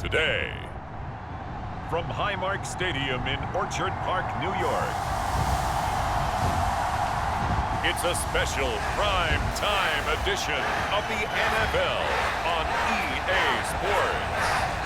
today. From Highmark Stadium in Orchard Park, New York, it's a special prime time edition of the NFL on EA Sports.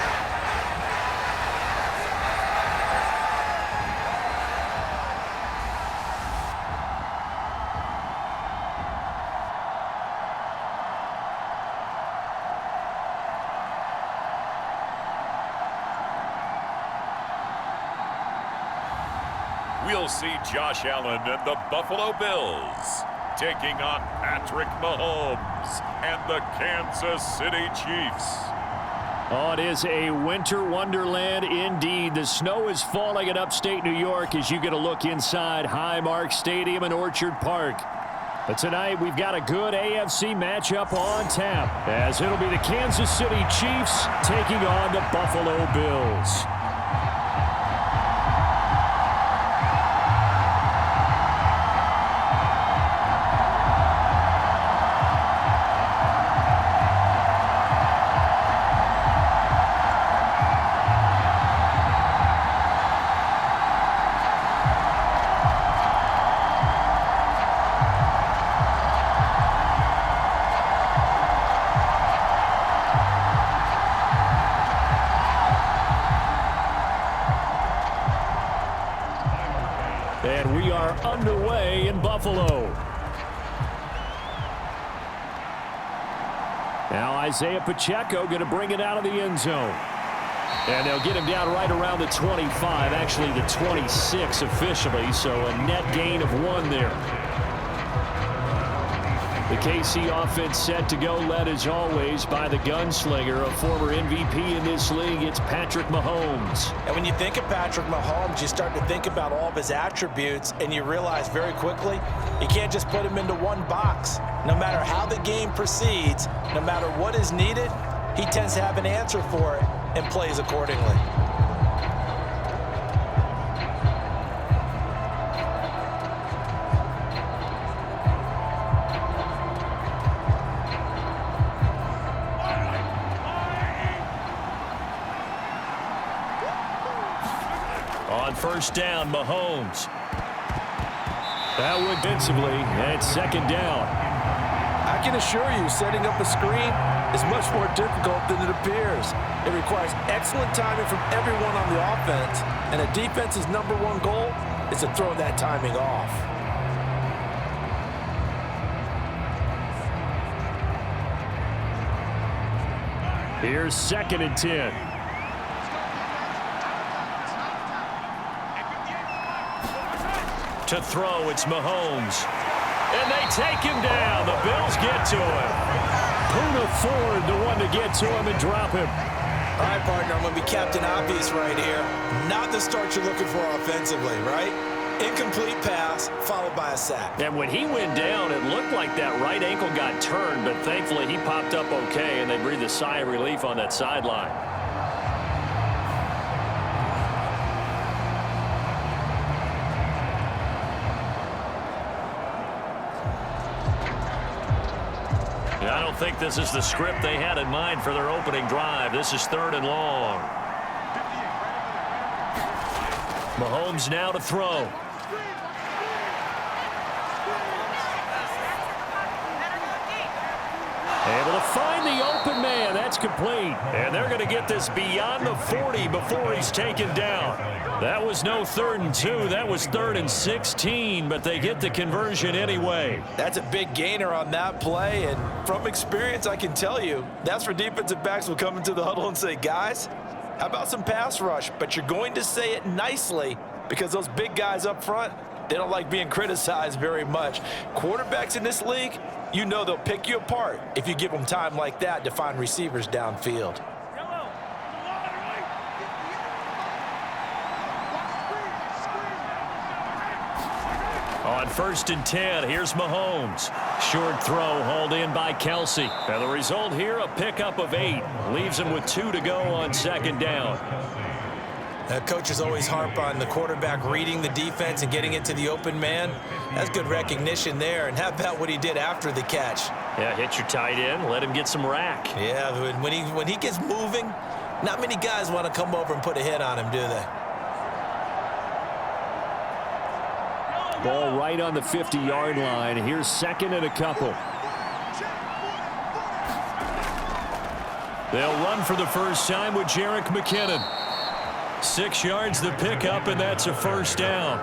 We'll see Josh Allen and the Buffalo Bills taking on Patrick Mahomes and the Kansas City Chiefs. Oh, it is a winter wonderland indeed. The snow is falling in upstate New York as you get a look inside Highmark Stadium in Orchard Park. But tonight we've got a good AFC matchup on tap, as it'll be the Kansas City Chiefs taking on the Buffalo Bills. And we are underway in Buffalo. Now Isiah Pacheco going to bring it out of the end zone. And they'll get him down right around the 25, actually the 26 officially, so a net gain of 1 there. The KC offense set to go, led as always by the gunslinger, a former MVP in this league. It's Patrick Mahomes. And when you think of Patrick Mahomes, you start to think about all of his attributes, and you realize very quickly you can't just put him into one box. No matter how the game proceeds, no matter what is needed, he tends to have an answer for it and plays accordingly. On first down, Mahomes. That would defensively, and it's second down. I can assure you, setting up a screen is much more difficult than it appears. It requires excellent timing from everyone on the offense, and a defense's #1 goal is to throw that timing off. Here's 2nd and 10. To throw, it's Mahomes. And they take him down. The Bills get to him. Poona Ford, the one to get to him and drop him. All right, partner, I'm going to be Captain Obvious right here. Not the start you're looking for offensively, right? Incomplete pass, followed by a sack. And when he went down, it looked like that right ankle got turned, but thankfully he popped up okay, and they breathed a sigh of relief on that sideline. I don't think this is the script they had in mind for their opening drive. This is 3rd and long. Mahomes now to throw. Able to find the open man. That's complete. And they're going to get this beyond the 40 before he's taken down. That was no 3rd and 2. That was 3rd and 16, but they get the conversion anyway. That's a big gainer on that play, and from experience, I can tell you, that's where defensive backs will come into the huddle and say, guys, how about some pass rush? But you're going to say it nicely because those big guys up front, they don't like being criticized very much. Quarterbacks in this league, you know they'll pick you apart if you give them time like that to find receivers downfield. On 1st and 10, here's Mahomes. Short throw hauled in by Kelce. And the result here, a pickup of 8. Leaves him with 2 to go on 2nd down. Coaches always harp on the quarterback reading the defense and getting it to the open man. That's good recognition there. And how about what he did after the catch? Yeah, hit your tight end, let him get some rack. Yeah, when he gets moving, Not many guys want to come over and put a hit on him, do they? Ball right on the 50-yard line. Here's second and a couple. They'll run for the first time with Jerick McKinnon. 6 yards the pickup, and that's a first down.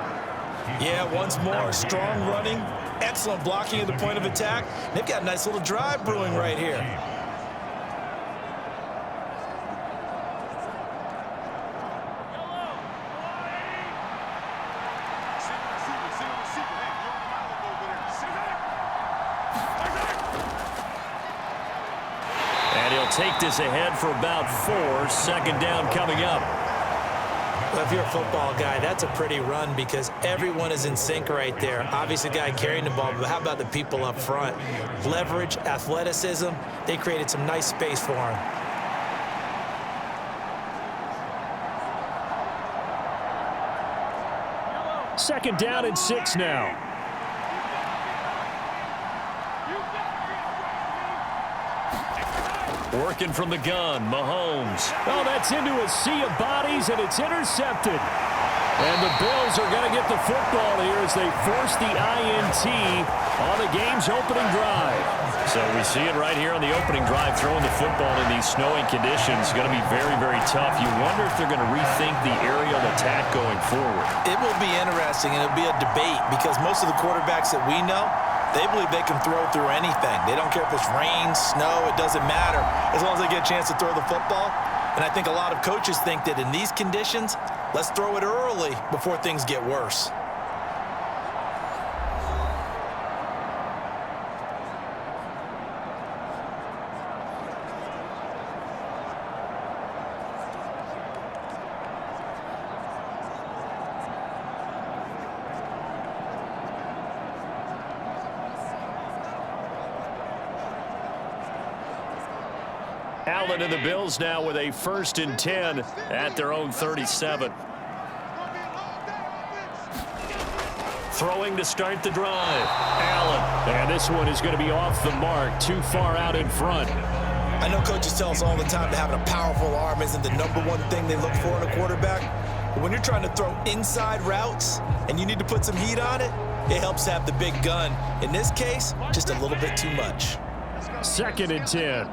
Yeah, once more, strong running, excellent blocking at the point of attack. They've got a nice little drive brewing right here. And he'll take this ahead for about 4. Second down coming up. Well, if you're a football guy, that's a pretty run because everyone is in sync right there. Obviously, the guy carrying the ball, but how about the people up front? Leverage, athleticism, they created some nice space for him. Second down and 6 now. Working from the gun, Mahomes. Oh, that's into a sea of bodies, and it's intercepted. And the Bills are going to get the football here as they force the INT on the game's opening drive. So we see it right here on the opening drive, throwing the football in these snowing conditions. Going to be very, very tough. You wonder if they're going to rethink the aerial attack going forward. It will be interesting, and it'll be a debate because most of the quarterbacks that we know, they believe they can throw through anything. They don't care if it's rain, snow, it doesn't matter as long as they get a chance to throw the football. And I think a lot of coaches think that in these conditions, let's throw it early before things get worse. Allen and the Bills now with a 1st and 10 at their own 37. Throwing to start the drive. Allen. And this one is going to be off the mark. Too far out in front. I know coaches tell us all the time that having a powerful arm isn't the #1 thing they look for in a quarterback. But when you're trying to throw inside routes and you need to put some heat on it, it helps have the big gun. In this case, just a little bit too much. 2nd and 10.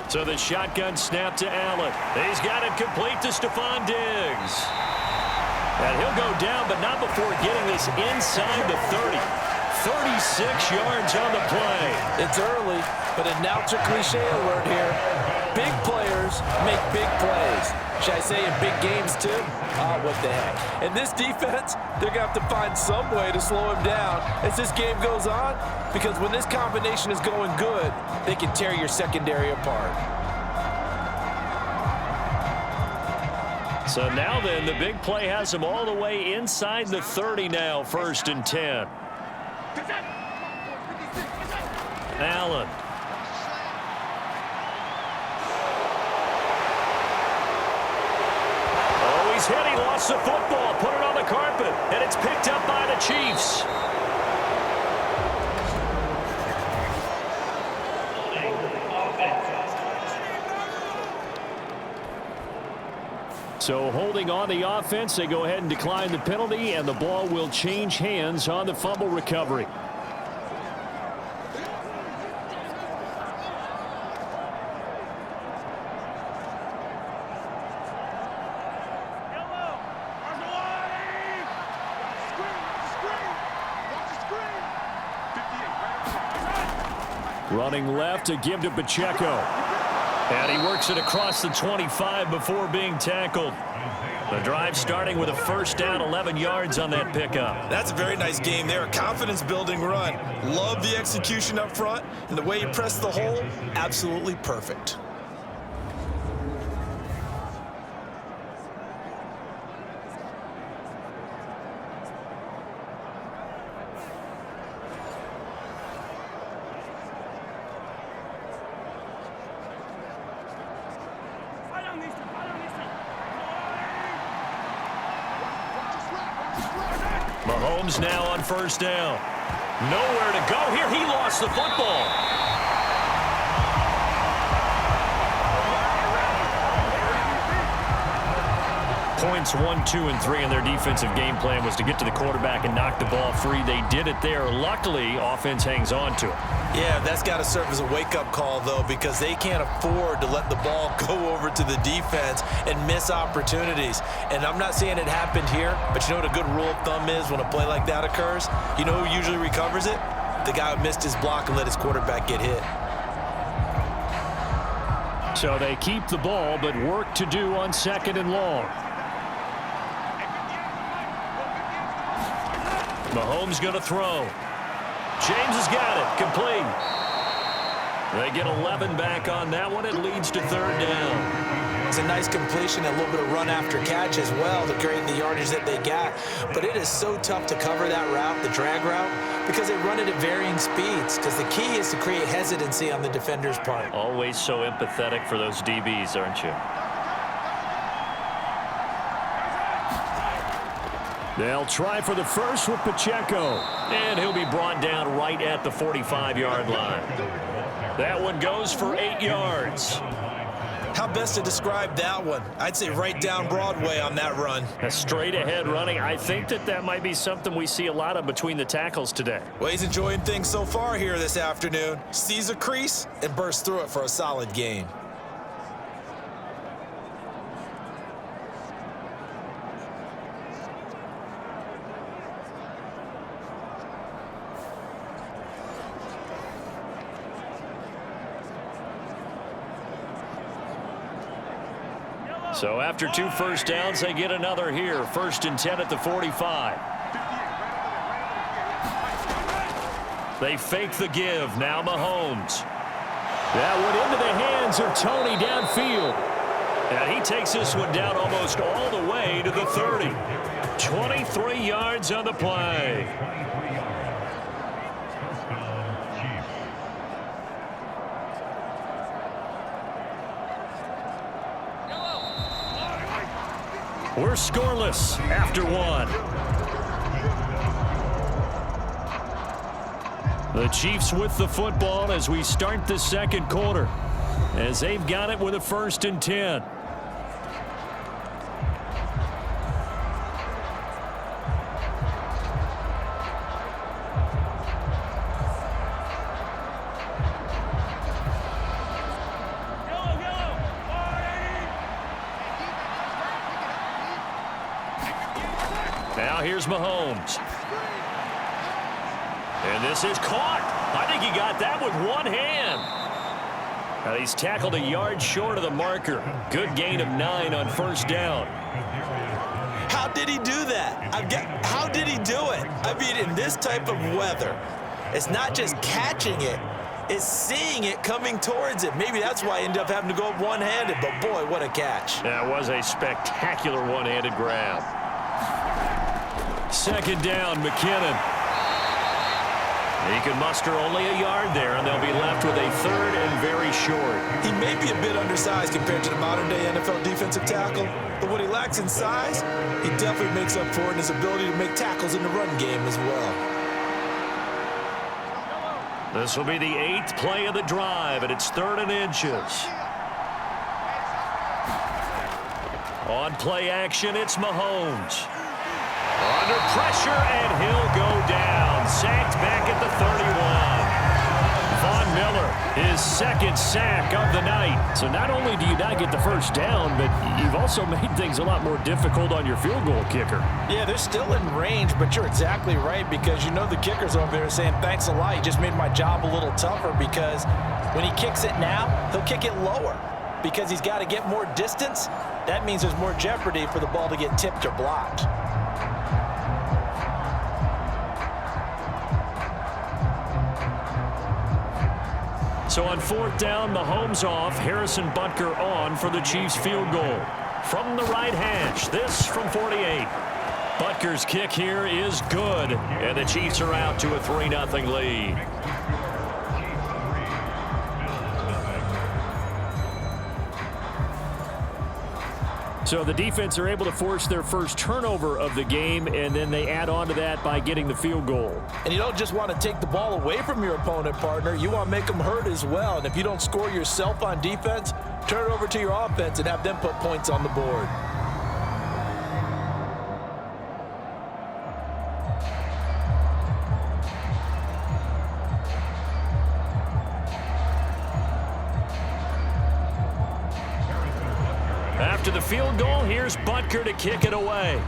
So the shotgun snap to Allen. He's got it complete to Stefon Diggs. And he'll go down, but not before getting this inside the 30. 36 yards on the play. It's early, but announcer cliche alert here. Big players make big plays. Should I say in big games too? Oh, what the heck. In this defense, they're going to have to find some way to slow him down as this game goes on, because when this combination is going good, they can tear your secondary apart. So now then, the big play has him all the way inside the 30 now, 1st and 10. Allen. Oh, he's hit. He lost the football. Put it on the carpet. And it's picked up by the Chiefs. So holding on the offense, they go ahead and decline the penalty, and the ball will change hands on the fumble recovery. Running left to give to Pacheco. And he works it across the 25 before being tackled. The drive starting with a first down, 11 yards on that pickup. That's a very nice game there. A confidence-building run. Love the execution up front, and the way he pressed the hole, absolutely perfect. Mahomes now on first down. Nowhere to go here. He lost the football. sequence 1, 2, and 3 in their defensive game plan was to get to the quarterback and knock the ball free. They did it there. Luckily, offense hangs on to it. Yeah, that's got to serve as a wake-up call, though, because they can't afford to let the ball go over to the defense and miss opportunities. And I'm not saying it happened here, but you know what a good rule of thumb is when a play like that occurs? You know who usually recovers it? The guy who missed his block and let his quarterback get hit. So they keep the ball, but work to do on 2nd and long. Mahomes going to throw. James has got it. Complete. They get 11 back on that one. It leads to 3rd down. It's a nice completion, a little bit of run after catch as well to create the yardage that they got. But it is so tough to cover that route, the drag route, because they run it at varying speeds. Because the key is to create hesitancy on the defender's part. Always so empathetic for those DBs, aren't you? They'll try for the first with Pacheco. And he'll be brought down right at the 45-yard line. That one goes for 8 yards. How best to describe that one? I'd say right down Broadway on that run. A straight-ahead running. I think that might be something we see a lot of between the tackles today. Well, he's enjoying things so far here this afternoon. Sees a crease and bursts through it for a solid gain. So after 2 first downs, they get another here. 1st and 10 at the 45. They fake the give. Now Mahomes. That one into the hands of Tony downfield. And he takes this one down almost all the way to the 30. 23 yards on the play. We're scoreless after 1. The Chiefs with the football as we start the 2nd quarter, as they've got it with a 1st and 10. Now here's Mahomes. And this is caught. I think he got that with one hand. Now he's tackled a yard short of the marker. Good gain of 9 on 1st down. How did he do that? How did he do it? I mean, in this type of weather, it's not just catching it, it's seeing it coming towards it. Maybe that's why I ended up having to go up one-handed, but boy, what a catch. That was a spectacular one-handed grab. 2nd down, McKinnon. He can muster only a yard there, and they'll be left with a 3rd and very short. He may be a bit undersized compared to the modern-day NFL defensive tackle, but what he lacks in size, he definitely makes up for it in his ability to make tackles in the run game as well. This will be the 8th play of the drive, and it's 3rd and inches. On play action, it's Mahomes. Under pressure, and he'll go down. Sacked back at the 31. Von Miller, his 2nd sack of the night. So not only do you not get the 1st down, but you've also made things a lot more difficult on your field goal kicker. Yeah, they're still in range, but you're exactly right, because you know the kicker's over there saying, thanks a lot, you just made my job a little tougher, because when he kicks it now, he'll kick it lower. Because he's got to get more distance, that means there's more jeopardy for the ball to get tipped or blocked. So on 4th down, Mahomes off, Harrison Butker on for the Chiefs field goal. From the right hash, this from 48. Butker's kick here is good, and the Chiefs are out to a 3-0 lead. So the defense are able to force their first turnover of the game, and then they add on to that by getting the field goal. And you don't just want to take the ball away from your opponent, partner. You want to make them hurt as well. And if you don't score yourself on defense, turn it over to your offense and have them put points on the board. After the field goal, here's Butker to kick it away.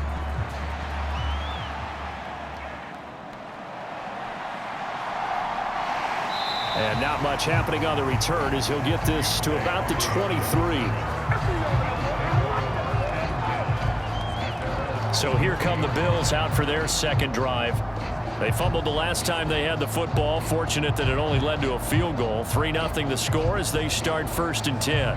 And not much happening on the return as he'll get this to about the 23. So here come the Bills out for their second drive. They fumbled the last time they had the football. Fortunate that it only led to a field goal. 3-0 the score as they start 1st and 10.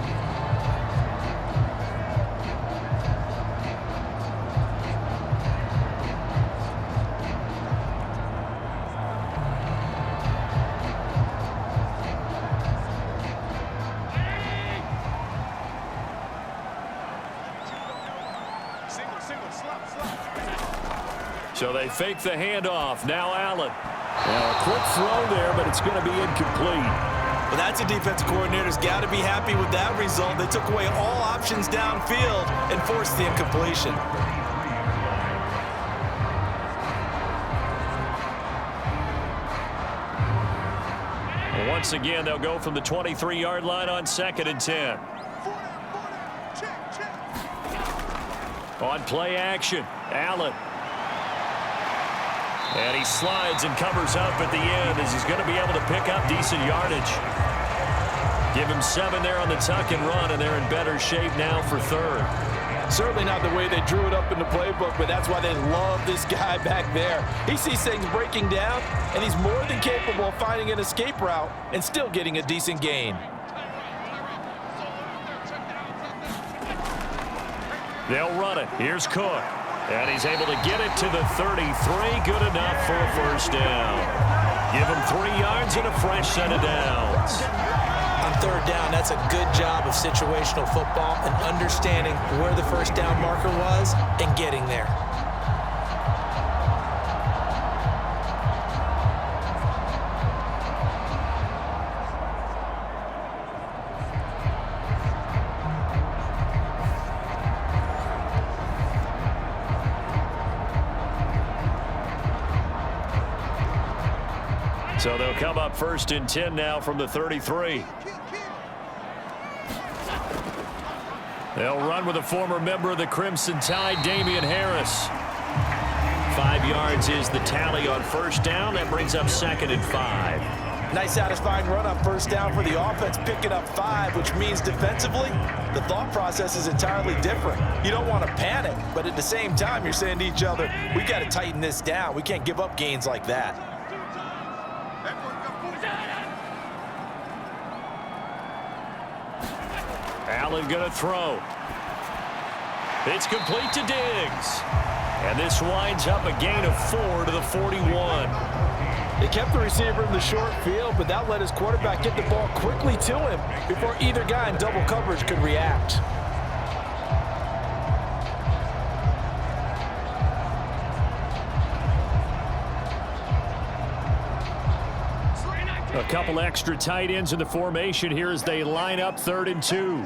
So they fake the handoff. Now Allen. Well, a quick throw there, but it's going to be incomplete. Well, that's a defensive coordinator's got to be happy with that result. They took away all options downfield and forced the incompletion. Well, once again, they'll go from the 23-yard line on 2nd and 10. On play action, Allen. And he slides and covers up at the end as he's going to be able to pick up decent yardage. Give him 7 there on the tuck and run, and they're in better shape now for 3rd. Certainly not the way they drew it up in the playbook, but that's why they love this guy back there. He sees things breaking down, and he's more than capable of finding an escape route and still getting a decent gain. They'll run it. Here's Cook. And he's able to get it to the 33. Good enough for a 1st down. Give him 3 yards and a fresh set of downs. On 3rd down, that's a good job of situational football and understanding where the 1st down marker was and getting there. So they'll come up 1st and 10 now from the 33. They'll run with a former member of the Crimson Tide, Damian Harris. 5 yards is the tally on 1st down. That brings up 2nd and 5. Nice satisfying run on 1st down for the offense, picking up 5, which means defensively, the thought process is entirely different. You don't want to panic, but at the same time, you're saying to each other, we got to tighten this down. We can't give up gains like that. Allen going to throw. It's complete to Diggs. And this winds up a gain of 4 to the 41. They kept the receiver in the short field, but that let his quarterback get the ball quickly to him before either guy in double coverage could react. A couple extra tight ends in the formation here as they line up 3rd and 2.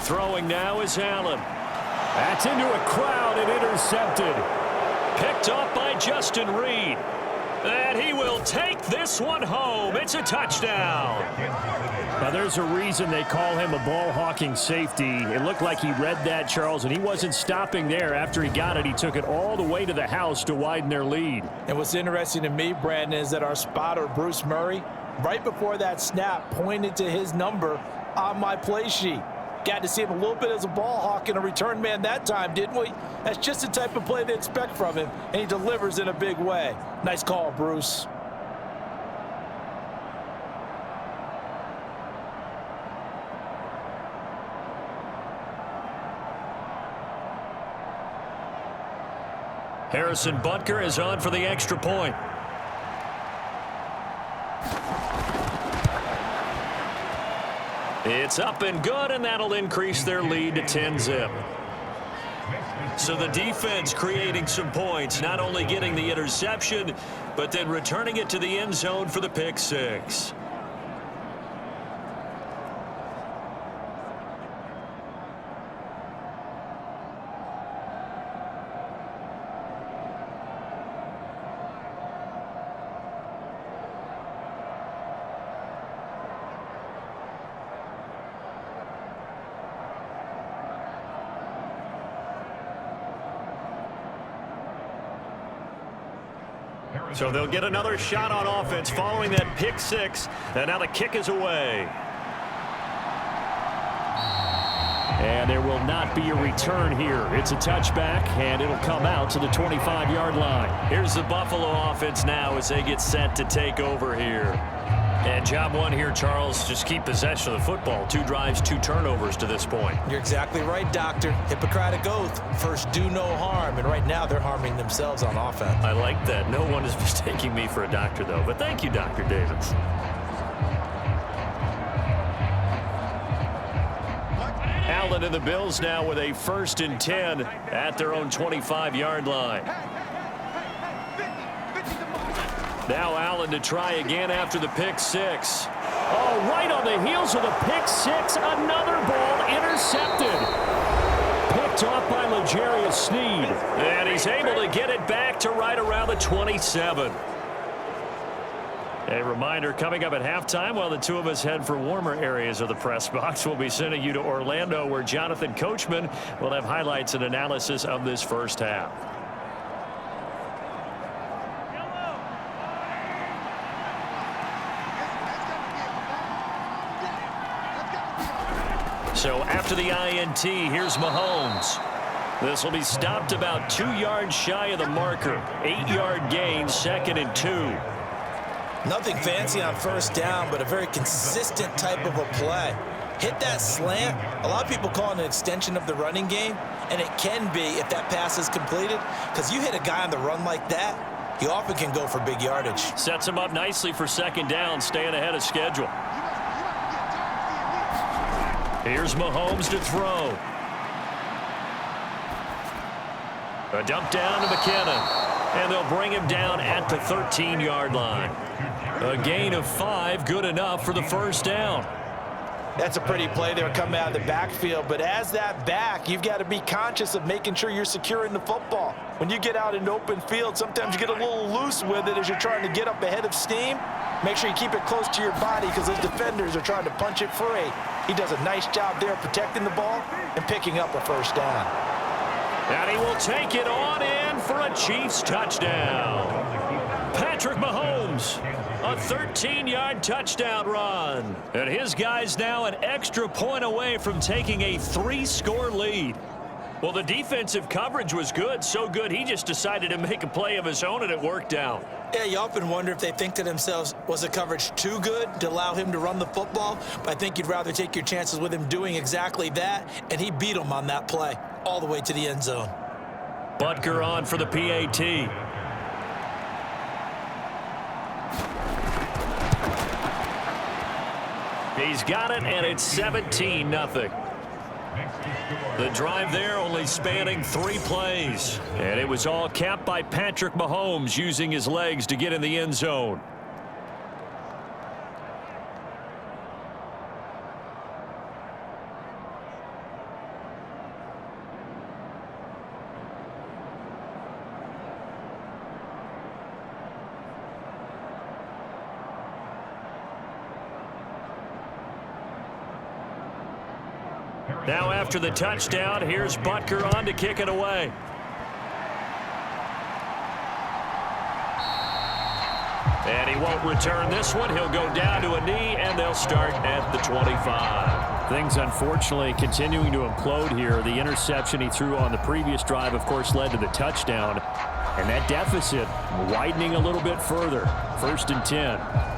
Throwing now is Allen. That's into a crowd and intercepted. Picked off by Justin Reed. And he will take this one home. It's a touchdown. Now, there's a reason they call him a ball-hawking safety. It looked like he read that, Charles, and he wasn't stopping there. After he got it, he took it all the way to the house to widen their lead. And what's interesting to me, Brandon, is that our spotter, Bruce Murray, right before that snap, pointed to his number on my play sheet. Got to see him a little bit as a ball hawk and a return man that time, didn't we? That's just the type of play they expect from him, and he delivers in a big way. Nice call, Bruce. Harrison Butker is on for the extra point. It's up and good, and that'll increase their lead to 10-zip. So the defense creating some points, not only getting the interception, but then returning it to the end zone for the pick six. So they'll get another shot on offense following that pick six. And now the kick is away. And there will not be a return here. It's a touchback, and it'll come out to the 25-yard line. Here's the Buffalo offense now as they get set to take over here. And job one here, Charles, just keep possession of the football. 2 drives, 2 turnovers to this point. You're exactly right, Doctor. Hippocratic oath. First, do no harm. And right now, they're harming themselves on offense. I like that. No one is mistaking me for a doctor, though. But thank you, Dr. Davis. Allen and the Bills now with a 1st and 10 at their own 25-yard line. Now Allen to try again after the pick six. Oh, right on the heels of the pick six. Another ball intercepted. Picked off by L'Jarius Sneed. And he's able to get it back to right around the 27. A reminder, coming up at halftime, while the two of us head for warmer areas of the press box, we'll be sending you to Orlando, where Jonathan Coachman will have highlights and analysis of this first half. So after the INT, here's Mahomes. This will be stopped about 2 yards shy of the marker. 8-yard gain, 2nd and 2. Nothing fancy on first down, but a very consistent type of a play. Hit that slant. A lot of people call it an extension of the running game, and it can be if that pass is completed, because you hit a guy on the run like that, he often can go for big yardage. Sets him up nicely for 2nd down, staying ahead of schedule. Here's Mahomes to throw. A dump down to McKinnon, and they'll bring him down at the 13-yard line. A gain of 5, good enough for the 1st down. That's a pretty play there coming out of the backfield, but as that back, you've got to be conscious of making sure you're securing the football. When you get out in open field, sometimes you get a little loose with it as you're trying to get up ahead of steam. Make sure you keep it close to your body because those defenders are trying to punch it free. He does a nice job there protecting the ball and picking up a 1st down. And he will take it on in for a Chiefs touchdown. Patrick Mahomes, a 13-yard touchdown run. And his guys now an extra point away from taking a 3-score lead. Well, the defensive coverage was good, so good he just decided to make a play of his own, and it worked out. Yeah, you often wonder if they think to themselves, was the coverage too good to allow him to run the football? But I think you'd rather take your chances with him doing exactly that, and he beat him on that play all the way to the end zone. Butker on for the PAT. He's got it, and it's 17-0. The drive there only spanning 3 plays. And it was all capped by Patrick Mahomes using his legs to get in the end zone. Now after the touchdown, here's Butker on to kick it away. And he won't return this one. He'll go down to a knee, and they'll start at the 25. Things, unfortunately, continuing to implode here. The interception he threw on the previous drive, of course, led to the touchdown. And that deficit widening a little bit further. 1st and 10.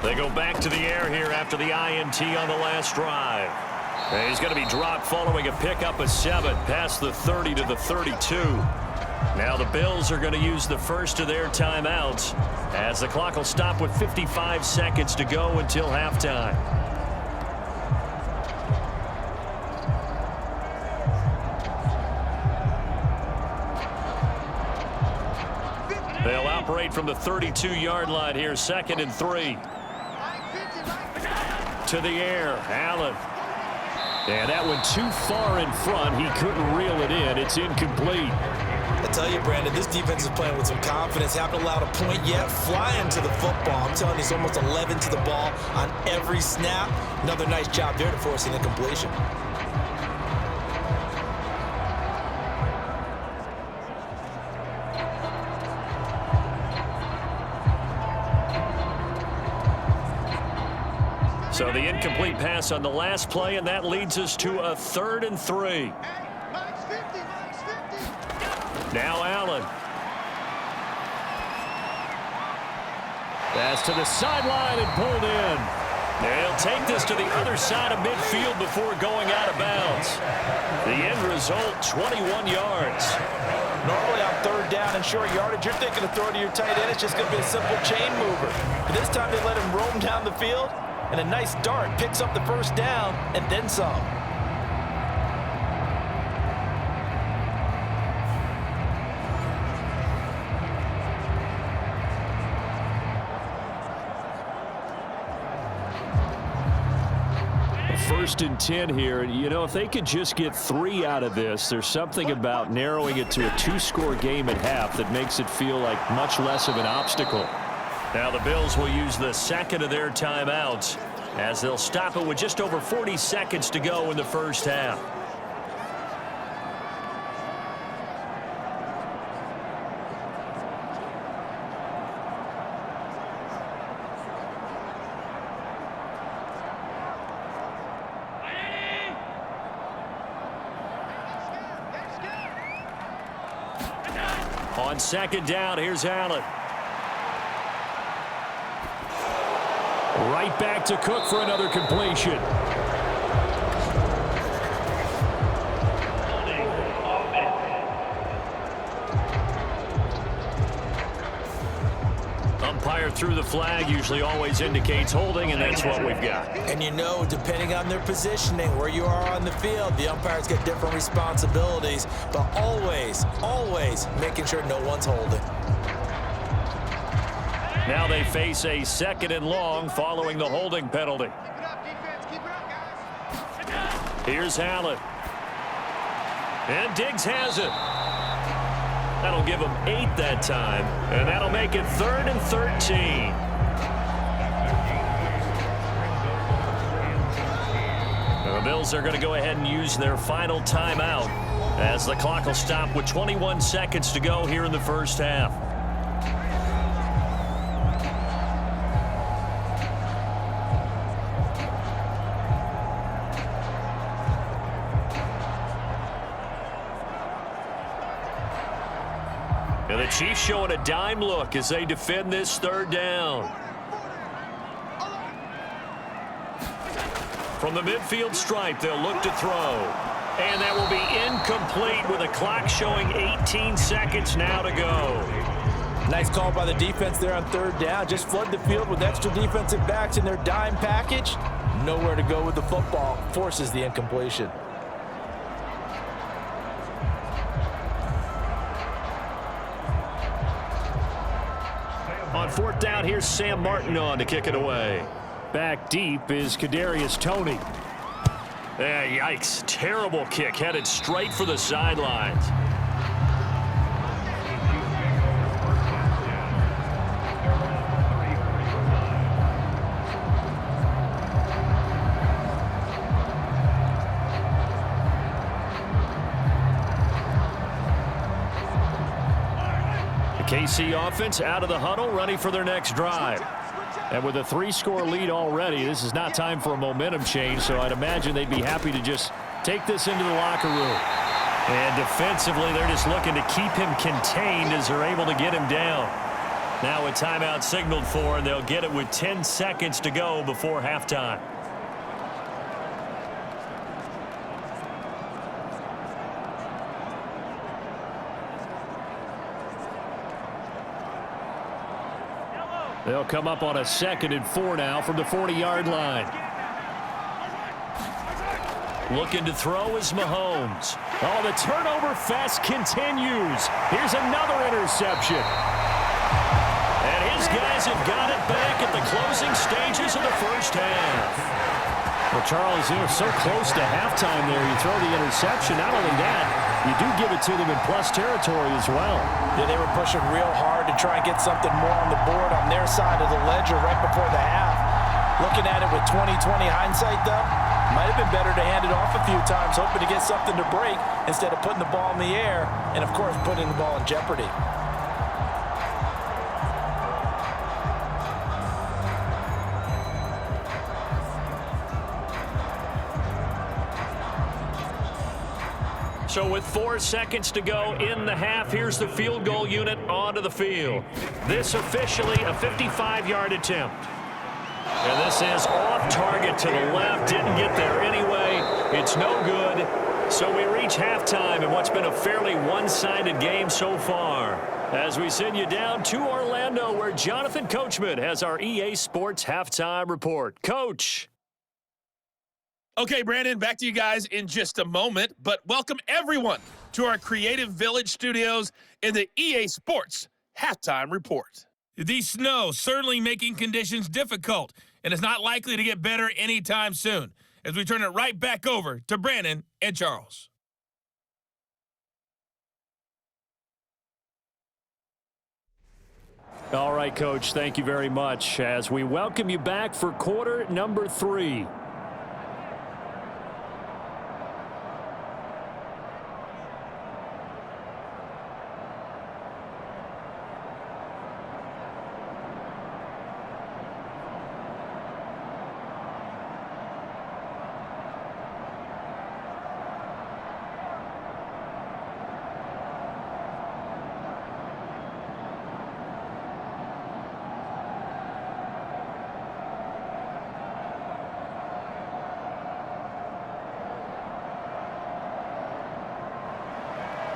They go back to the air here after the INT on the last drive. And he's going to be dropped following a pickup of 7 past the 30 to the 32. Now the Bills are going to use the first of their timeouts as the clock will stop with 55 seconds to go until halftime. They'll operate from the 32-yard line here, 2nd and 3. To the air, Allen. And that went too far in front. He couldn't reel it in. It's incomplete. I tell you, Brandon, this defense is playing with some confidence. Haven't allowed a point yet. Flying to the football. I'm telling you, it's almost 11 to the ball on every snap. Another nice job there to force an incompletion. So the incomplete pass on the last play, and that leads us to a 3rd and 3. Now Allen. Pass to the sideline and pulled in. They'll take this to the other side of midfield before going out of bounds. The end result, 21 yards. Normally on 3rd down and short yardage, you're thinking of throwing to your tight end. It's just going to be a simple chain mover. But this time they let him roam down the field, and a nice dart picks up the 1st down and then some. First and 10 here. You know, if they could just get 3 out of this, there's something about narrowing it to a 2-score game at half that makes it feel like much less of an obstacle. Now the Bills will use the 2nd of their timeouts as they'll stop it with just over 40 seconds to go in the 1st half. On 2nd down, here's Allen. Right back to Cook for another completion. Umpire threw the flag, usually always indicates holding, and that's what we've got. And you know, depending on their positioning, where you are on the field, the umpires get different responsibilities, but always, always making sure no one's holding. Now they face a 2nd and long following the holding penalty. Here's Allen. And Diggs has it. That'll give him 8 that time, and that'll make it 3rd and 13. The Bills are going to go ahead and use their final timeout as the clock will stop with 21 seconds to go here in the 1st half. And the Chiefs showing a dime look as they defend this 3rd down. From the midfield stripe, they'll look to throw. And that will be incomplete with a clock showing 18 seconds now to go. Nice call by the defense there on 3rd down. Just flood the field with extra defensive backs in their dime package. Nowhere to go with the football. Forces the incompletion. On 4th down, here's Sam Martin on to kick it away. Back deep is Kadarius Toney. Yikes. Terrible kick headed straight for the sidelines. KC offense out of the huddle, ready for their next drive. And with a 3-score lead already, this is not time for a momentum change, so I'd imagine they'd be happy to just take this into the locker room. And defensively, they're just looking to keep him contained as they're able to get him down. Now a timeout signaled for, and they'll get it with 10 seconds to go before halftime. They'll come up on a 2nd and 4 now from the 40-yard line. Looking to throw is Mahomes. Oh, the turnover fest continues. Here's another interception. And his guys have got it back at the closing stages of the 1st half. Well, Charles, so close to halftime there. You throw the interception. Not only that, you do give it to them in plus territory as well. Yeah, they were pushing real hard to try and get something more on the board on their side of the ledger right before the half. Looking at it with 20/20 hindsight, though, might have been better to hand it off a few times, hoping to get something to break instead of putting the ball in the air and, of course, putting the ball in jeopardy. So with 4 seconds to go in the half, here's the field goal unit onto the field. This officially a 55-yard attempt. And this is off target to the left. Didn't get there anyway. It's no good. So we reach halftime in what's been a fairly one-sided game so far. As we send you down to Orlando, where Jonathan Coachman has our EA Sports Halftime Report. Coach. Okay, Brandon, back to you guys in just a moment, but welcome everyone to our Creative Village studios in the EA Sports Halftime Report. The snow certainly making conditions difficult, and it's not likely to get better anytime soon, as we turn it right back over to Brandon and Charles. All right, Coach, thank you very much as we welcome you back for quarter number 3.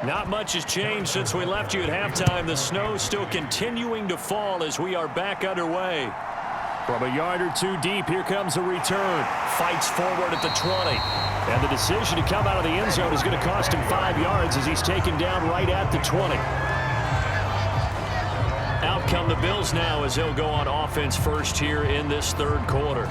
Not much has changed since we left you at halftime. The snow still continuing to fall as we are back underway. From a yard or two deep, here comes a return. Fights forward at the 20. And the decision to come out of the end zone is going to cost him 5 yards as he's taken down right at the 20. Out come the Bills now as they'll go on offense first here in this third quarter.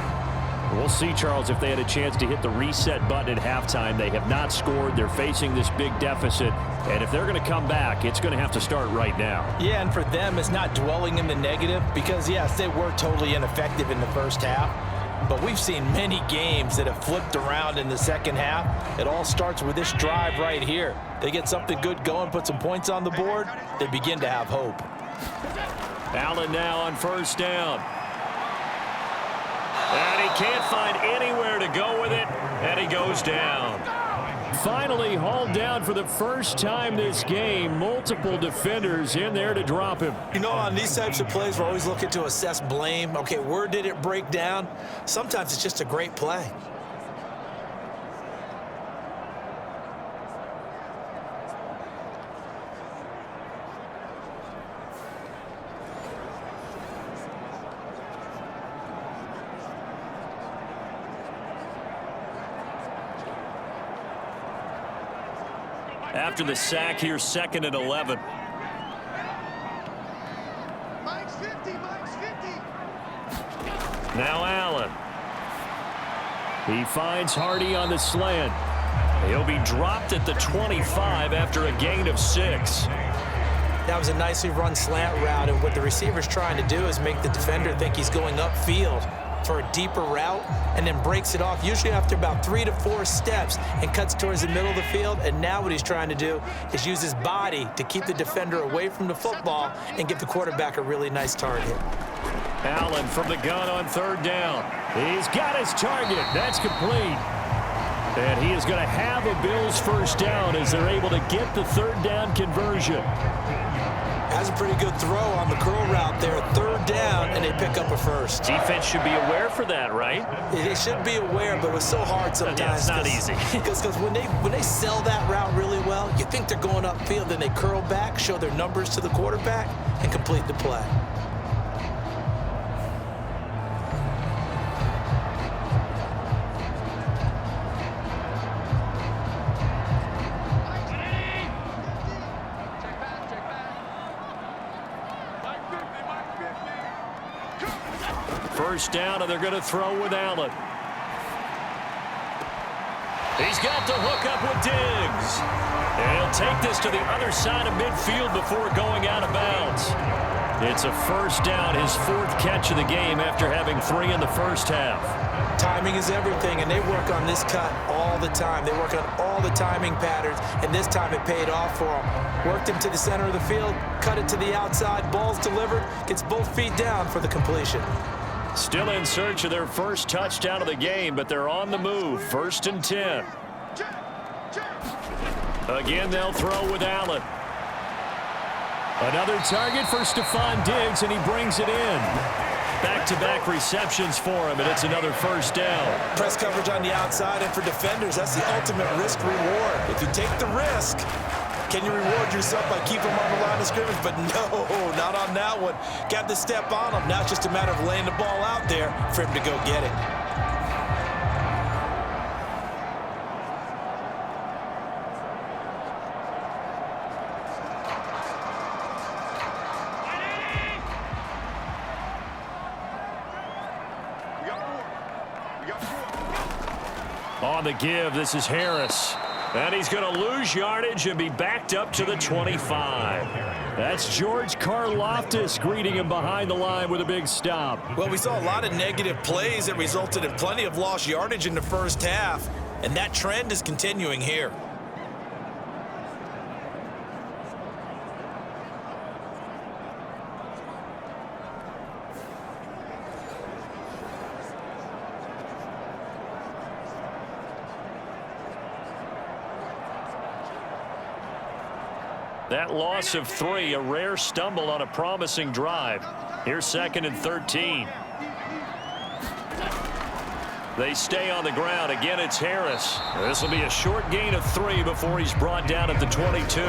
We'll see, Charles, if they had a chance to hit the reset button at halftime. They have not scored. They're facing this big deficit. And if they're going to come back, it's going to have to start right now. Yeah, and for them, it's not dwelling in the negative because, yes, they were totally ineffective in the first half. But we've seen many games that have flipped around in the second half. It all starts with this drive right here. They get something good going, put some points on the board, they begin to have hope. Allen now on first down. And he can't find anywhere to go with it, and he goes down. Finally hauled down for the first time this game. Multiple defenders in there to drop him. You know, on these types of plays, we're always looking to assess blame. Okay, where did it break down? Sometimes it's just a great play. After the sack here, 2nd and 11. Mike's 50, Mike's 50. Now Allen. He finds Hardy on the slant. He'll be dropped at the 25 after a gain of 6. That was a nicely run slant route, and what the receiver's trying to do is make the defender think he's going upfield for a deeper route and then breaks it off, usually after about 3 to 4 steps, and cuts towards the middle of the field. And now what he's trying to do is use his body to keep the defender away from the football and give the quarterback a really nice target. Allen from the gun on 3rd down. He's got his target. That's complete. And he is going to have a Bills first down as they're able to get the 3rd down conversion. Has a pretty good throw on the curl route there. 3rd down, and they pick up a first. Defense should be aware for that, right? They should be aware, but it was so hard sometimes. Yeah, it's not easy. Because when they sell that route really well, you think they're going upfield, then they curl back, show their numbers to the quarterback, and complete the play. First down, and they're going to throw with Allen. He's got the hook up with Diggs. And he'll take this to the other side of midfield before going out of bounds. It's a first down, his 4th catch of the game after having 3 in the first half. Timing is everything, and they work on this cut all the time. They work on all the timing patterns, and this time it paid off for them. Worked him to the center of the field, cut it to the outside, ball's delivered, gets both feet down for the completion. Still in search of their first touchdown of the game, but they're on the move. 1st and 10. Again, they'll throw with Allen. Another target for Stefon Diggs, and he brings it in. Back-to-back receptions for him, and it's another first down. Press coverage on the outside, and for defenders, that's the ultimate risk-reward. If you take the risk, can you reward yourself by keeping them on the line of scrimmage? But no, not on that one. Got the step on him. Now it's just a matter of laying the ball out there for him to go get it. On the give, this is Harris. And he's going to lose yardage and be backed up to the 25. That's George Karlaftis greeting him behind the line with a big stop. Well, we saw a lot of negative plays that resulted in plenty of lost yardage in the first half, and that trend is continuing here. That loss of 3, a rare stumble on a promising drive. Here's 2nd and 13. They stay on the ground. Again, it's Harris. This will be a short gain of 3 before he's brought down at the 22.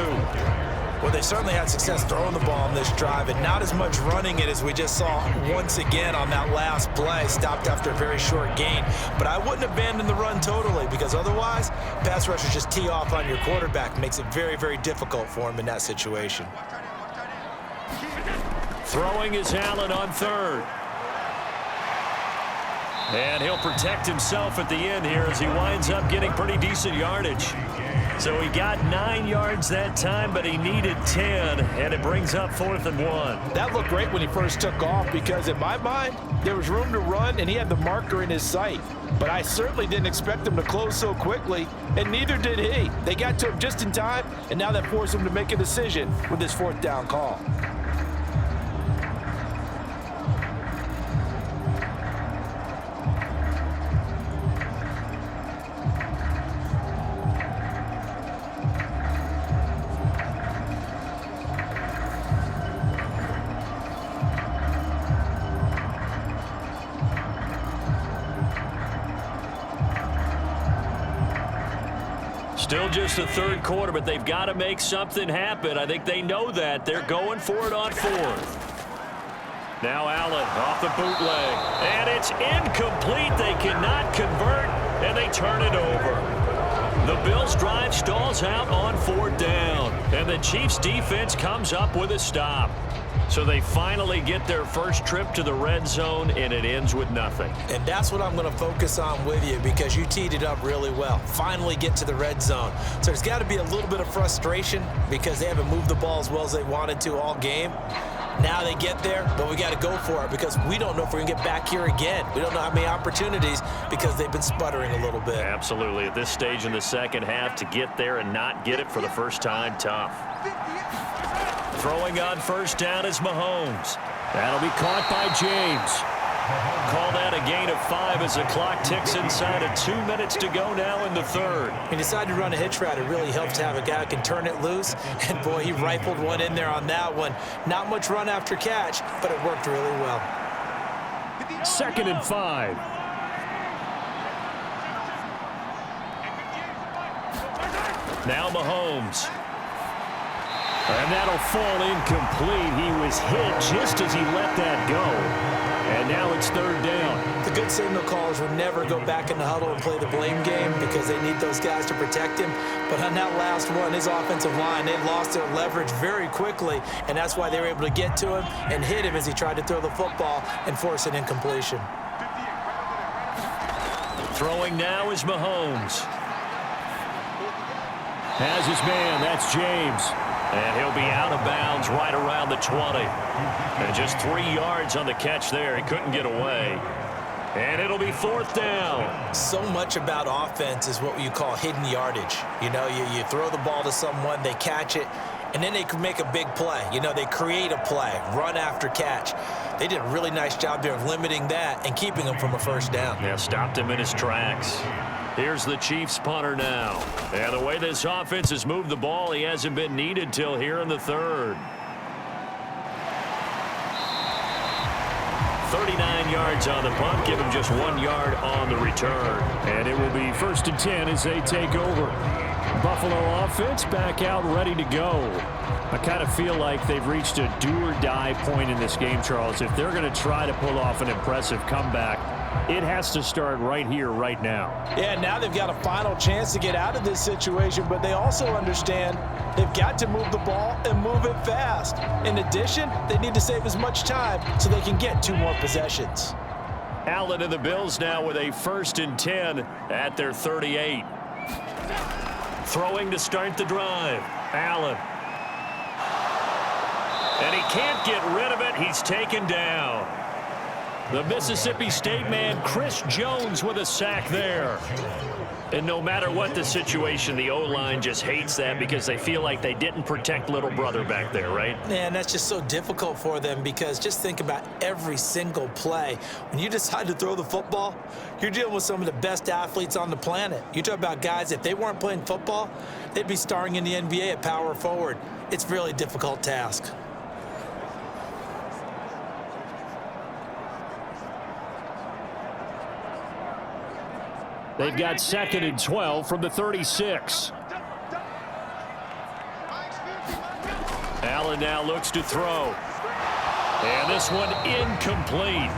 Well, they certainly had success throwing the ball on this drive, and not as much running it as we just saw once again on that last play. Stopped after a very short gain. But I wouldn't abandon the run totally, because otherwise, pass rushers just tee off on your quarterback. Makes it very, very difficult for him in that situation. Throwing is Allen on 3rd. And he'll protect himself at the end here as he winds up getting pretty decent yardage. So he got 9 yards that time, but he needed 10, and it brings up 4th and 1. That looked great when he first took off because, in my mind, there was room to run, and he had the marker in his sight. But I certainly didn't expect him to close so quickly, and neither did he. They got to him just in time, and now that forced him to make a decision with his 4th down call. Still just the 3rd quarter, but they've got to make something happen. I think they know that. They're going for it on 4th. Now Allen off the bootleg. And it's incomplete. They cannot convert, and they turn it over. The Bills' drive stalls out on 4th down, and the Chiefs' defense comes up with a stop. So they finally get their first trip to the red zone, and it ends with nothing. And that's what I'm going to focus on with you, because you teed it up really well. Finally get to the red zone. So there's got to be a little bit of frustration because they haven't moved the ball as well as they wanted to all game. Now they get there, but we got to go for it because we don't know if we're going to get back here again. We don't know how many opportunities because they've been sputtering a little bit. Absolutely. At this stage in the second half, to get there and not get it for the first time, tough. Throwing on 1st down is Mahomes. That'll be caught by James. Call that a gain of 5 as the clock ticks inside of 2 minutes to go now in the 3rd. He decided to run a hitch route. It really helps to have a guy who can turn it loose. And, boy, he rifled one in there on that one. Not much run after catch, but it worked really well. 2nd and 5. Now Mahomes. And that'll fall incomplete. He was hit just as he let that go. And now it's 3rd down. The good signal callers will never go back in the huddle and play the blame game because they need those guys to protect him. But on that last one, his offensive line, they lost their leverage very quickly, and that's why they were able to get to him and hit him as he tried to throw the football and force an incompletion. Throwing now is Mahomes. Has his man. That's James. And he'll be out of bounds right around the 20. And just 3 yards on the catch there. He couldn't get away. And it'll be 4th down. So much about offense is what you call hidden yardage. You know, you throw the ball to someone, they catch it, and then they can make a big play. You know, they create a play, run after catch. They did a really nice job there of limiting that and keeping him from a 1st down. Yeah, stopped him in his tracks. Here's the Chiefs punter now. And the way this offense has moved the ball, he hasn't been needed till here in the 3rd. 39 yards on the punt, give him just 1 yard on the return. And it will be 1st and 10 as they take over. Buffalo offense back out ready to go. I kind of feel like they've reached a do-or-die point in this game, Charles. If they're going to try to pull off an impressive comeback, it has to start right here, right now. Yeah, now they've got a final chance to get out of this situation, but they also understand they've got to move the ball and move it fast. In addition, they need to save as much time so they can get 2 more possessions. Allen and the Bills now with a 1st and 10 at their 38. Throwing to start the drive. Allen. And he can't get rid of it. He's taken down. The Mississippi State man, Chris Jones, with a sack there. And no matter what the situation, the O-line just hates that because they feel like they didn't protect little brother back there, right? Man, that's just so difficult for them because just think about every single play. When you decide to throw the football, you're dealing with some of the best athletes on the planet. You talk about guys, if they weren't playing football, they'd be starring in the NBA at power forward. It's a really difficult task. They've got 2nd and 12 from the 36. Allen now looks to throw. And this one incomplete.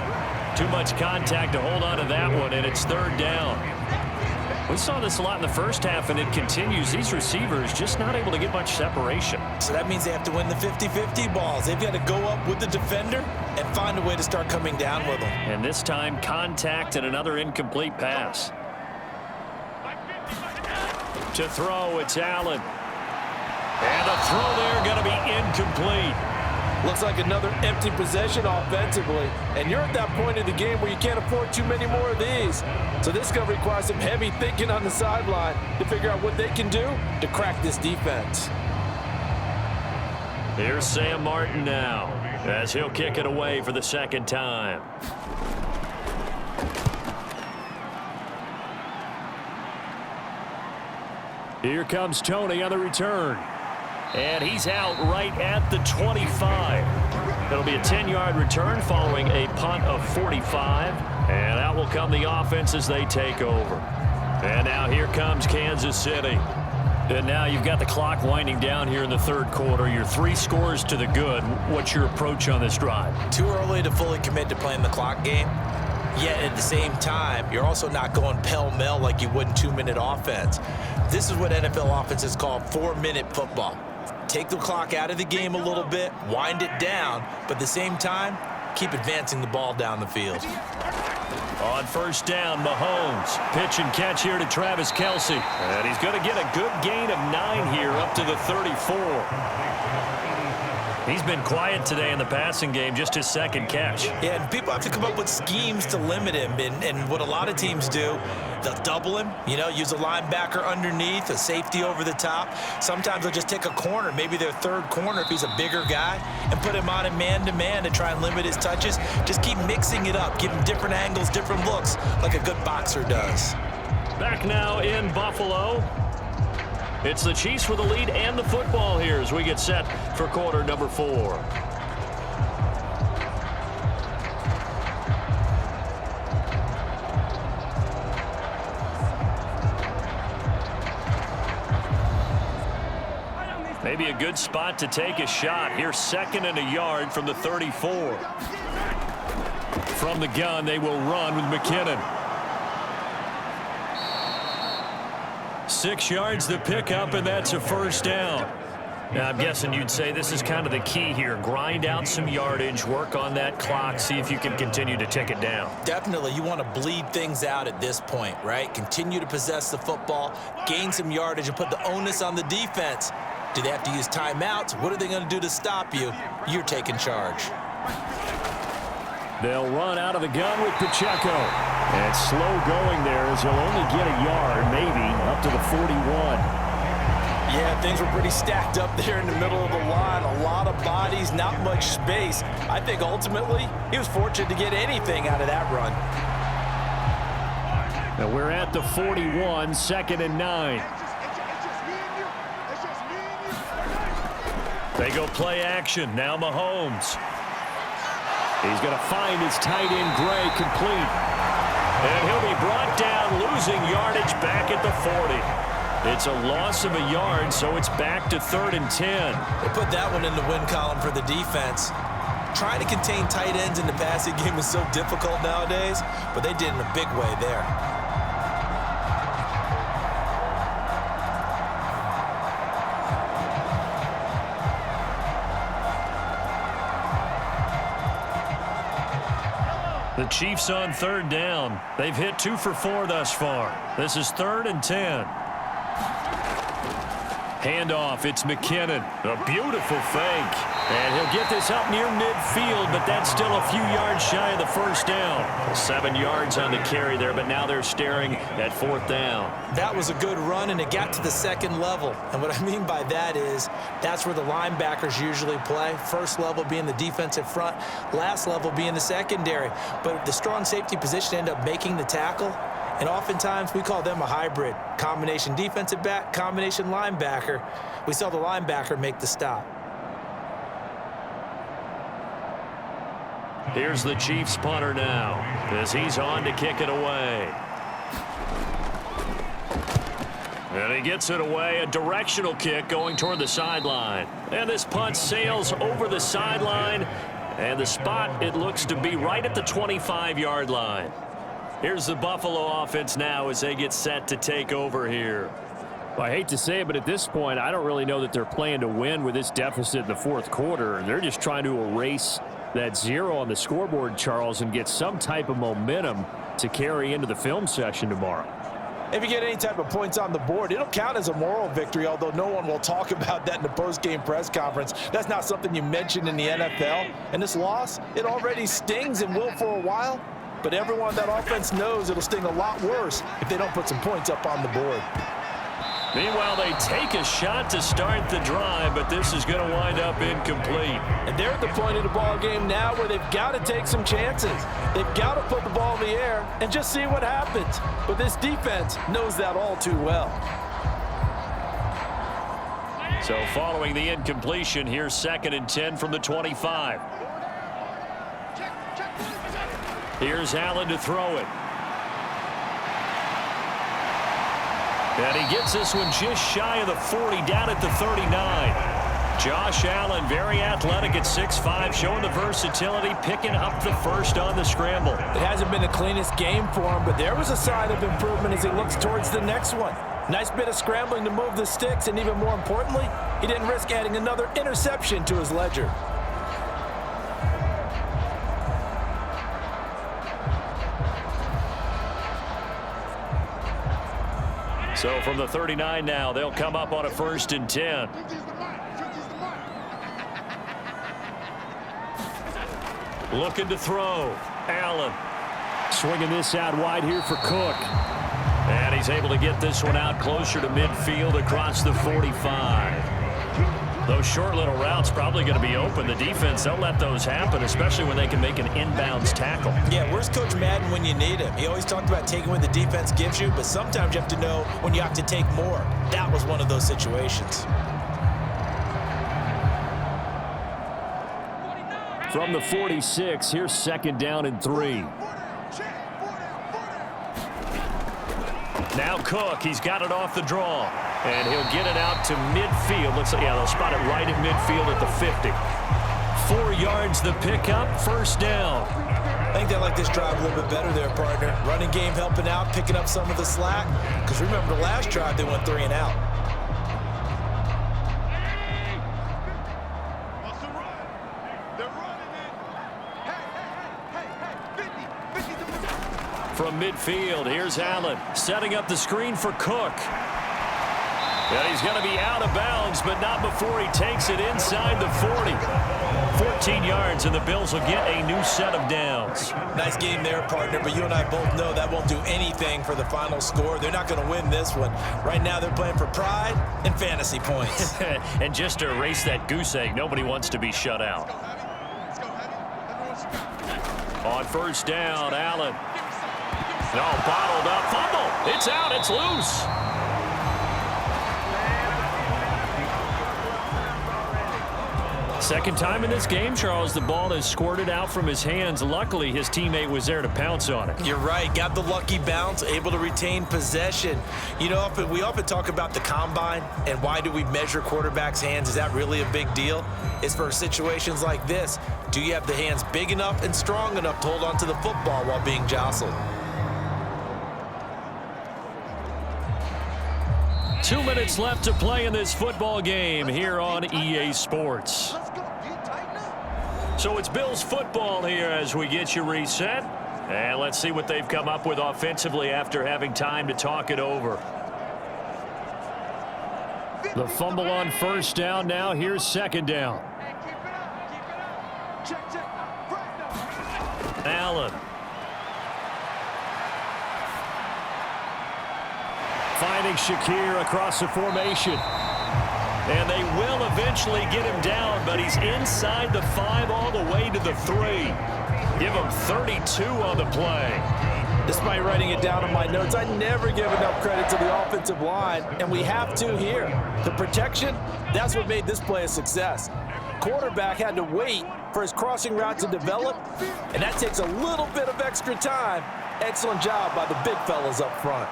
Too much contact to hold on to that one, and it's 3rd down. We saw this a lot in the 1st half, and it continues. These receivers just not able to get much separation. So that means they have to win the 50-50 balls. They've got to go up with the defender and find a way to start coming down with them. And this time, contact and another incomplete pass. To throw, it's Allen. And the throw there going to be incomplete. Looks like another empty possession offensively. And you're at that point in the game where you can't afford too many more of these. So this is going to require some heavy thinking on the sideline to figure out what they can do to crack this defense. Here's Sam Martin now as he'll kick it away for the 2nd time. Here comes Tony on the return. And he's out right at the 25. It'll be a 10-yard return following a punt of 45. And out will come the offense as they take over. And now here comes Kansas City. And now you've got the clock winding down here in the 3rd quarter. You're 3 scores to the good. What's your approach on this drive? Too early to fully commit to playing the clock game. Yet at the same time, you're also not going pell-mell like you would in 2-minute offense. This is what NFL offenses call 4-minute football. Take the clock out of the game a little bit, wind it down, but at the same time, keep advancing the ball down the field. On 1st down, Mahomes. Pitch and catch here to Travis Kelce. And he's going to get a good gain of 9 here up to the 34. He's been quiet today in the passing game, just his 2nd catch. Yeah, and people have to come up with schemes to limit him. And what a lot of teams do, they'll double him, you know, use a linebacker underneath, a safety over the top. Sometimes they'll just take a corner, maybe their 3rd corner if he's a bigger guy, and put him on a man-to-man to try and limit his touches. Just keep mixing it up, give him different angles, different looks, like a good boxer does. Back now in Buffalo. It's the Chiefs with the lead and the football here as we get set for quarter number 4. Maybe a good spot to take a shot. Here's 2nd and a yard from the 34. From the gun, they will run with McKinnon. 6 yards the pickup, and that's a 1st down. Now, I'm guessing you'd say this is kind of the key here. Grind out some yardage, work on that clock, see if you can continue to tick it down. Definitely, you want to bleed things out at this point, right? Continue to possess the football, gain some yardage, and put the onus on the defense. Do they have to use timeouts? What are they going to do to stop you? You're taking charge. They'll run out of the gun with Pacheco. And slow going there as he'll only get a yard, maybe, up to the 41. Yeah, things were pretty stacked up there in the middle of the line. A lot of bodies, not much space. I think ultimately he was fortunate to get anything out of that run. Now we're at the 41, 2nd and 9. They go play action. Now Mahomes. He's going to find his tight end, Gray, complete. And he'll be brought down, losing yardage back at the 40. It's a loss of a yard, so it's back to 3rd and 10. They put that one in the win column for the defense. Trying to contain tight ends in the passing game is so difficult nowadays, but they did in a big way there. The Chiefs on 3rd down. They've hit 2 for 4 thus far. This is 3rd and 10. Handoff, it's McKinnon. A beautiful fake. And he'll get this up near midfield, but that's still a few yards shy of the 1st down. 7 yards on the carry there, but now they're staring at 4th down. That was a good run, and it got to the 2nd level. And what I mean by that is that's where the linebackers usually play. 1st level being the defensive front, last level being the secondary. But the strong safety position ended up making the tackle. And oftentimes, we call them a hybrid. Combination defensive back, combination linebacker. We saw the linebacker make the stop. Here's the Chiefs punter now, as he's on to kick it away. And he gets it away, a directional kick going toward the sideline. And this punt sails over the sideline. And the spot, it looks to be right at the 25-yard line. Here's the Buffalo offense now as they get set to take over here. Well, I hate to say it, but at this point, I don't really know that they're playing to win with this deficit in the 4th quarter. They're just trying to erase that 0 on the scoreboard, Charles, and get some type of momentum to carry into the film session tomorrow. If you get any type of points on the board, it'll count as a moral victory, although no one will talk about that in the post-game press conference. That's not something you mentioned in the NFL. And this loss, it already stings and will for a while. But everyone on that offense knows it'll sting a lot worse if they don't put some points up on the board. Meanwhile, they take a shot to start the drive, but this is going to wind up incomplete. And they're at the point of the ball game now where they've got to take some chances. They've got to put the ball in the air and just see what happens. But this defense knows that all too well. So following the incompletion, here's 2nd and 10 from the 25. Here's Allen to throw it. And he gets this one just shy of the 40, down at the 39. Josh Allen, very athletic at 6'5", showing the versatility, picking up the 1st on the scramble. It hasn't been the cleanest game for him, but there was a sign of improvement as he looks towards the next one. Nice bit of scrambling to move the sticks, and even more importantly, he didn't risk adding another interception to his ledger. So from the 39 now, they'll come up on a 1st and 10. Looking to throw. Allen. Swinging this out wide here for Cook. And he's able to get this one out closer to midfield across the 45. Those short little routes probably going to be open. The defense, they'll let those happen, especially when they can make an inbounds tackle. Yeah, where's Coach Madden when you need him? He always talked about taking what the defense gives you, but sometimes you have to know when you have to take more. That was one of those situations. From the 46, here's 2nd down and 3. Now Cook, he's got it off the draw. And he'll get it out to midfield. Looks like, yeah, they'll spot it right at midfield at the 50. 4 yards the pickup, 1st down. I think they like this drive a little bit better there, partner. Running game helping out, picking up some of the slack. Because remember, the last drive, they went 3 and out. From midfield, here's Allen setting up the screen for Cook. And he's going to be out of bounds, but not before he takes it inside the 40. 14 yards, and the Bills will get a new set of downs. Nice game there, partner, but you and I both know that won't do anything for the final score. They're not going to win this one. Right now, they're playing for pride and fantasy points. And just to erase that goose egg, nobody wants to be shut out. On first down, Allen. No, bottled up, fumble. It's out, it's loose. Second time in this game, Charles, the ball has squirted out from his hands. Luckily, his teammate was there to pounce on it. You're right. Got the lucky bounce, able to retain possession. You know, we often talk about the combine and why do we measure quarterbacks' hands? Is that really a big deal? It's for situations like this. Do you have the hands big enough and strong enough to hold on to the football while being jostled? 2 minutes left to play in this football game here on EA Sports. So it's Bills football here as we get you reset. And let's see what they've come up with offensively after having time to talk it over. The fumble on first down now. Here's second down. Allen. Finding Shakir across the formation. And they will eventually get him down, but he's inside the 5 all the way to the 3. Give him 32 on the play. Despite writing it down in my notes, I never give enough credit to the offensive line, and we have to here. The protection, that's what made this play a success. Quarterback had to wait for his crossing route to develop, and that takes a little bit of extra time. Excellent job by the big fellas up front.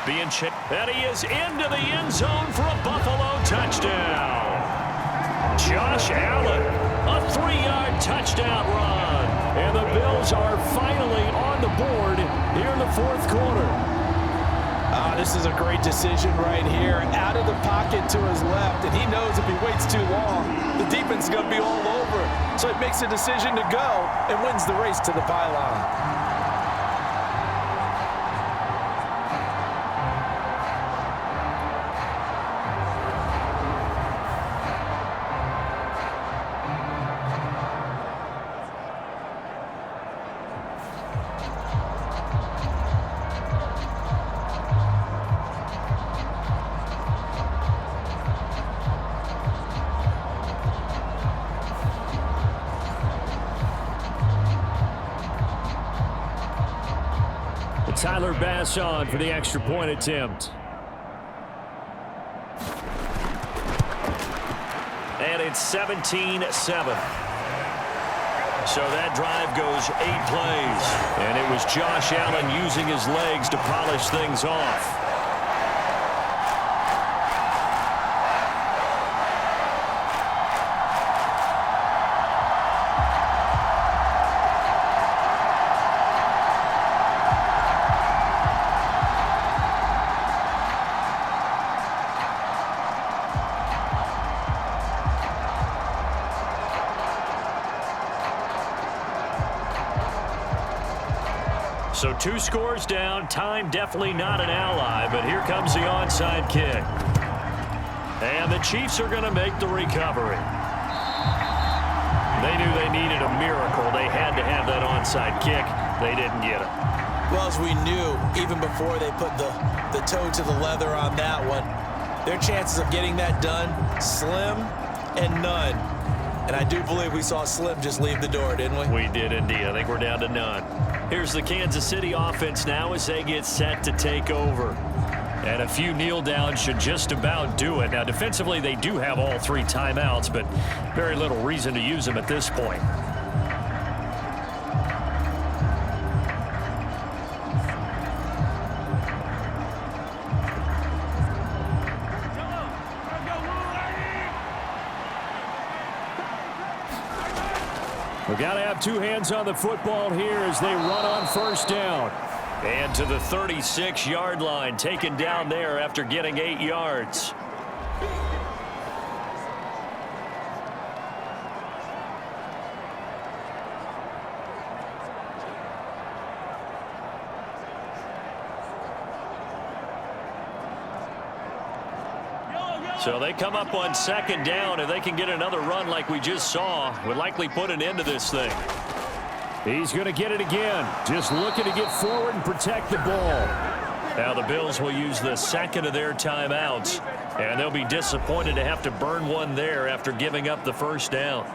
Being chipped, and he is into the end zone for a Buffalo touchdown. Josh Allen, a 3-yard touchdown run. And the Bills are finally on the board here in the fourth quarter. This is a great decision right here. Out of the pocket to his left, and he knows if he waits too long, the defense is going to be all over. So he makes a decision to go and wins the race to the pylon. Tyler Bass on for the extra point attempt. And it's 17-7. So that drive goes 8 plays. And it was Josh Allen using his legs to polish things off. So 2 scores down. Time definitely not an ally, but here comes the onside kick. And the Chiefs are going to make the recovery. They knew they needed a miracle. They had to have that onside kick. They didn't get it. Well, as we knew, even before they put the toe to the leather on that one, their chances of getting that done, slim and none. And I do believe we saw Slim just leave the door, didn't we? We did indeed. I think we're down to none. Here's the Kansas City offense now as they get set to take over. And a few kneel downs should just about do it. Now, defensively, they do have all 3 timeouts, but very little reason to use them at this point. We've got to have 2 hands on the football here as they run on first down. And to the 36-yard line, taken down there after getting 8 yards. So they come up on second down, and they can get another run like we just saw. Would likely put an end to this thing. He's going to get it again. Just looking to get forward and protect the ball. Now the Bills will use the second of their timeouts, and they'll be disappointed to have to burn one there after giving up the first down.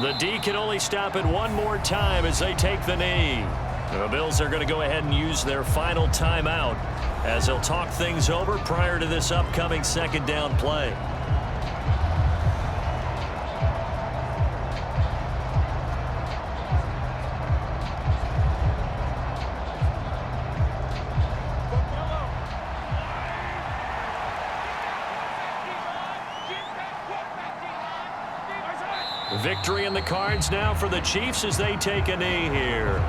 The D can only stop it one more time as they take the knee. The Bills are going to go ahead and use their final timeout as they'll talk things over prior to this upcoming second down play. Victory in the cards now for the Chiefs as they take a knee here.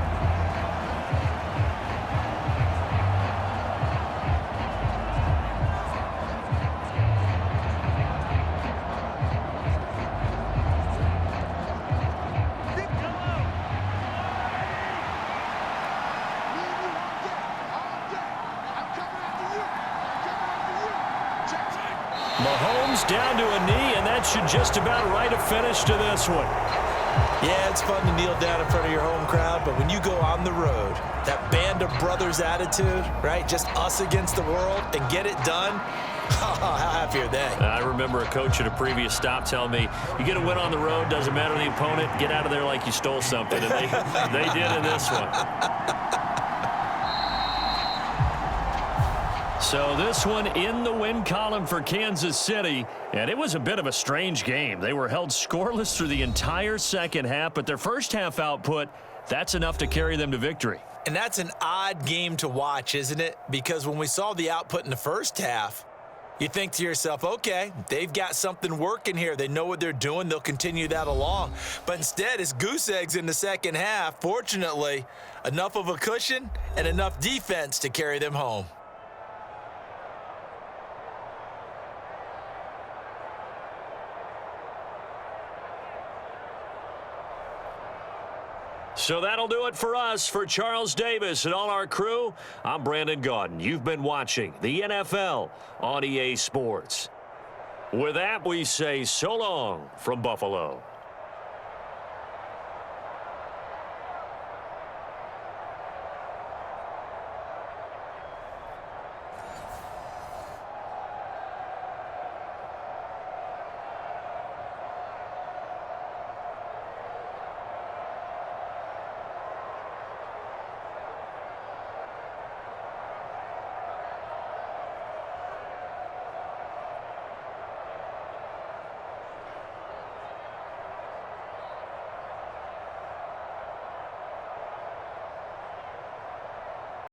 Mahomes down to a knee, and that should just about write a finish to this one. Yeah, it's fun to kneel down in front of your home crowd, but when you go on the road, that band of brothers attitude, right, just us against the world, and get it done, how happy are they? I remember a coach at a previous stop telling me, you get a win on the road, doesn't matter the opponent, get out of there like you stole something, and they did in this one. So this one in the win column for Kansas City, and it was a bit of a strange game. They were held scoreless through the entire second half, but their first half output, that's enough to carry them to victory. And that's an odd game to watch, isn't it? Because when we saw the output in the first half, you think to yourself, okay, they've got something working here. They know what they're doing. They'll continue that along. But instead, it's goose eggs in the second half. Fortunately, enough of a cushion and enough defense to carry them home. So that'll do it for us. For Charles Davis and all our crew, I'm Brandon Gaudin. You've been watching the NFL on EA Sports. With that, we say so long from Buffalo.